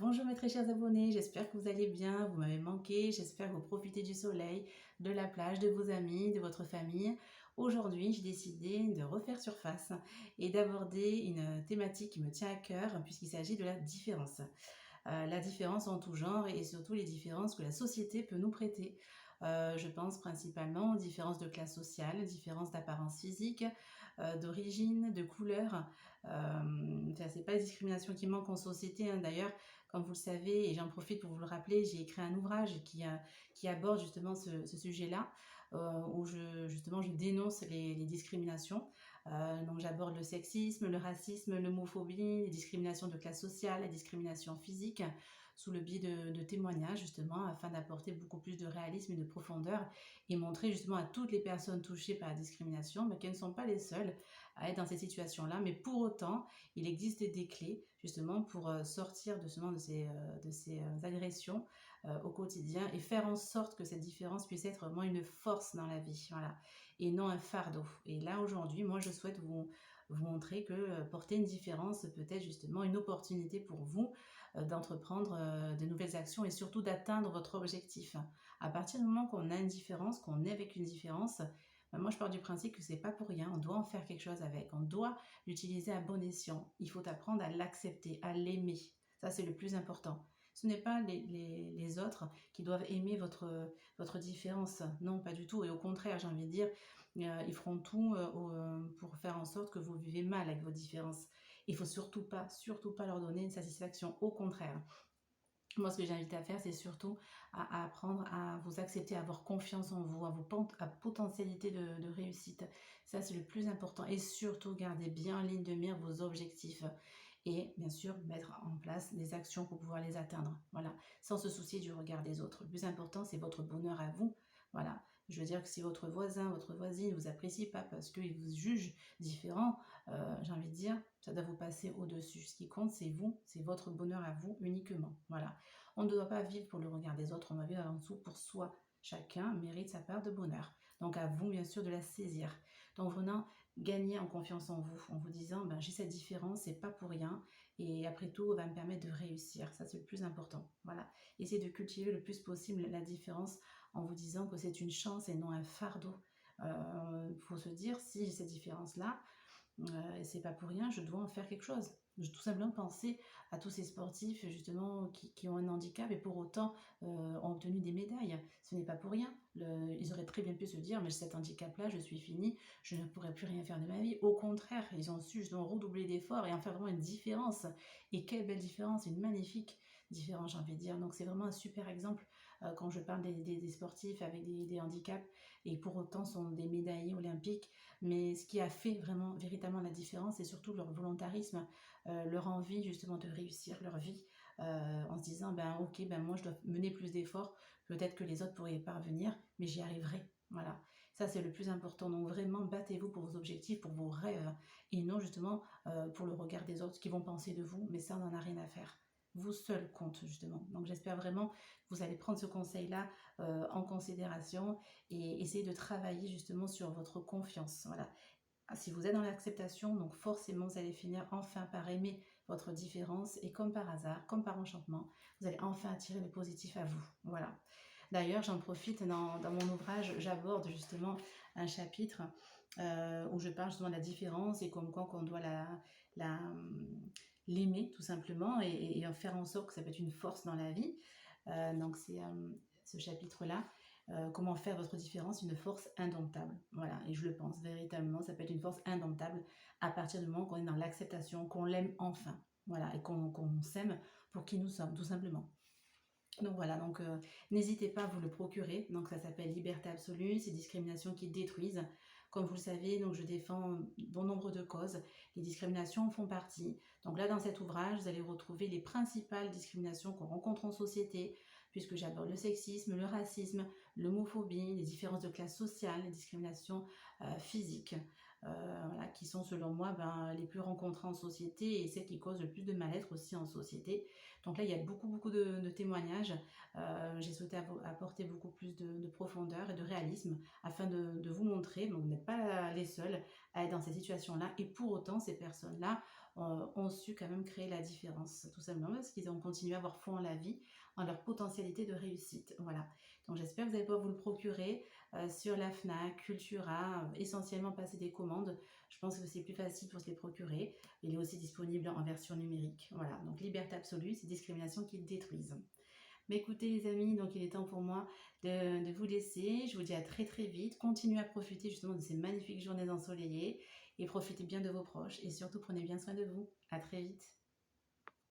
Bonjour mes très chers abonnés, j'espère que vous allez bien, vous m'avez manqué, j'espère que vous profitez du soleil, de la plage, de vos amis, de votre famille. Aujourd'hui, j'ai décidé de refaire surface et d'aborder une thématique qui me tient à cœur puisqu'il s'agit de la différence. La différence en tout genre et surtout les différences que la société peut nous prêter. Je pense principalement aux différences de classe sociale, différences d'apparence physique, d'origine, de couleur. C'est pas les discriminations qui manquent en société, hein. D'ailleurs, comme vous le savez, et j'en profite pour vous le rappeler, j'ai écrit un ouvrage qui aborde justement ce sujet-là, où justement je dénonce les discriminations. Donc j'aborde le sexisme, le racisme, l'homophobie, les discriminations de classe sociale, la discrimination physique, sous le biais de témoignages justement, afin d'apporter beaucoup plus de réalisme et de profondeur et montrer justement à toutes les personnes touchées par la discrimination qu'elles ne sont pas les seules à être dans ces situations-là, mais pour autant, il existe des clés justement pour sortir de ces agressions au quotidien et faire en sorte que cette différence puisse être vraiment une force dans la vie, voilà, et non un fardeau. Et là aujourd'hui, moi je souhaite vous montrer que porter une différence peut être justement une opportunité pour vous d'entreprendre de nouvelles actions et surtout d'atteindre votre objectif. À partir du moment qu'on a une différence, qu'on est avec une différence, moi je pars du principe que c'est pas pour rien, on doit en faire quelque chose avec, on doit l'utiliser à bon escient. Il faut apprendre à l'accepter, à l'aimer. Ça c'est le plus important. Ce n'est pas les autres qui doivent aimer votre différence. Non, pas du tout. Et au contraire, j'ai envie de dire, ils feront tout pour faire en sorte que vous vivez mal avec vos différences. Il faut surtout pas leur donner une satisfaction. Au contraire. Moi, ce que j'invite à faire, c'est surtout à apprendre à vous accepter, à avoir confiance en vous, à potentialité de réussite. Ça, c'est le plus important. Et surtout, gardez bien en ligne de mire vos objectifs. Et bien sûr, mettre en place des actions pour pouvoir les atteindre. Voilà, sans se soucier du regard des autres. Le plus important, c'est votre bonheur à vous. Voilà, je veux dire que si votre voisin, votre voisine ne vous apprécie pas parce qu'il vous juge différent, j'ai envie de dire, ça doit vous passer au-dessus. Ce qui compte, c'est vous, c'est votre bonheur à vous uniquement. Voilà. On ne doit pas vivre pour le regard des autres, on doit vivre avant tout pour soi. Chacun mérite sa part de bonheur. Donc à vous, bien sûr, de la saisir. Donc vraiment, gagner en confiance en vous disant, j'ai cette différence, c'est pas pour rien, et après tout, ça va me permettre de réussir. Ça, c'est le plus important. Voilà. Essayez de cultiver le plus possible la différence en vous disant que c'est une chance et non un fardeau. Il faut se dire, si j'ai cette différence-là, et c'est pas pour rien, je dois en faire quelque chose. Je tout simplement penser à tous ces sportifs justement qui ont un handicap et pour autant ont obtenu des médailles. Ce n'est pas pour rien. Ils auraient très bien pu se dire, mais cet handicap-là, je suis fini, je ne pourrai plus rien faire de ma vie. Au contraire, ils ont su justement redoubler d'efforts et en faire vraiment une différence. Et quelle belle différence, une magnifique différence, j'ai envie de dire. Donc c'est vraiment un super exemple quand je parle des sportifs avec des handicaps et pour autant sont des médaillés olympiques. Mais ce qui a fait vraiment, véritablement la différence, c'est surtout leur volontarisme, leur envie justement de réussir leur vie, en se disant, ok, moi je dois mener plus d'efforts, peut-être que les autres pourraient y parvenir, mais j'y arriverai. Voilà, ça c'est le plus important. Donc vraiment, battez-vous pour vos objectifs, pour vos rêves, et non justement pour le regard des autres qui vont penser de vous, mais ça on n'en a rien à faire. Vous seul compte justement. Donc j'espère vraiment que vous allez prendre ce conseil-là en considération et essayer de travailler justement sur votre confiance. Voilà. Si vous êtes dans l'acceptation, donc forcément vous allez finir enfin par aimer votre différence et comme par hasard, comme par enchantement, vous allez enfin attirer le positif à vous. Voilà. D'ailleurs, j'en profite dans mon ouvrage, j'aborde justement un chapitre où je parle justement de la différence et comme quoi qu'on doit la, l'aimer tout simplement et en faire en sorte que ça peut être une force dans la vie. Donc c'est ce chapitre-là. Comment faire votre différence une force indomptable. Voilà, et je le pense véritablement, ça peut être une force indomptable à partir du moment qu'on est dans l'acceptation, qu'on l'aime enfin. Voilà, et qu'on s'aime pour qui nous sommes, tout simplement. Donc voilà, donc n'hésitez pas à vous le procurer. Donc ça s'appelle Liberté absolue, c'est discriminations qui détruisent. Comme vous le savez, donc je défends bon nombre de causes. Les discriminations en font partie. Donc là, dans cet ouvrage, vous allez retrouver les principales discriminations qu'on rencontre en société, puisque j'aborde le sexisme, le racisme, l'homophobie, les différences de classe sociale, les discriminations physiques, voilà, qui sont selon moi les plus rencontrées en société et celles qui causent le plus de mal-être aussi en société. Donc là, il y a beaucoup de témoignages. J'ai souhaité apporter beaucoup plus de profondeur et de réalisme afin de vous montrer, donc vous n'êtes pas les seuls à être dans ces situations-là. Et pour autant, ces personnes-là ont su quand même créer la différence, tout simplement parce qu'ils ont continué à avoir foi en la vie, en leur potentialité de réussite. Voilà. Donc j'espère que vous allez pouvoir vous le procurer sur la Fnac, Cultura, essentiellement passer des commandes. Je pense que c'est plus facile pour se les procurer. Il est aussi disponible en version numérique. Voilà, donc liberté absolue, c'est discrimination qui détruisent. Mais écoutez les amis, donc il est temps pour moi de vous laisser. Je vous dis à très très vite. Continuez à profiter justement de ces magnifiques journées ensoleillées et profitez bien de vos proches et surtout prenez bien soin de vous. À très vite.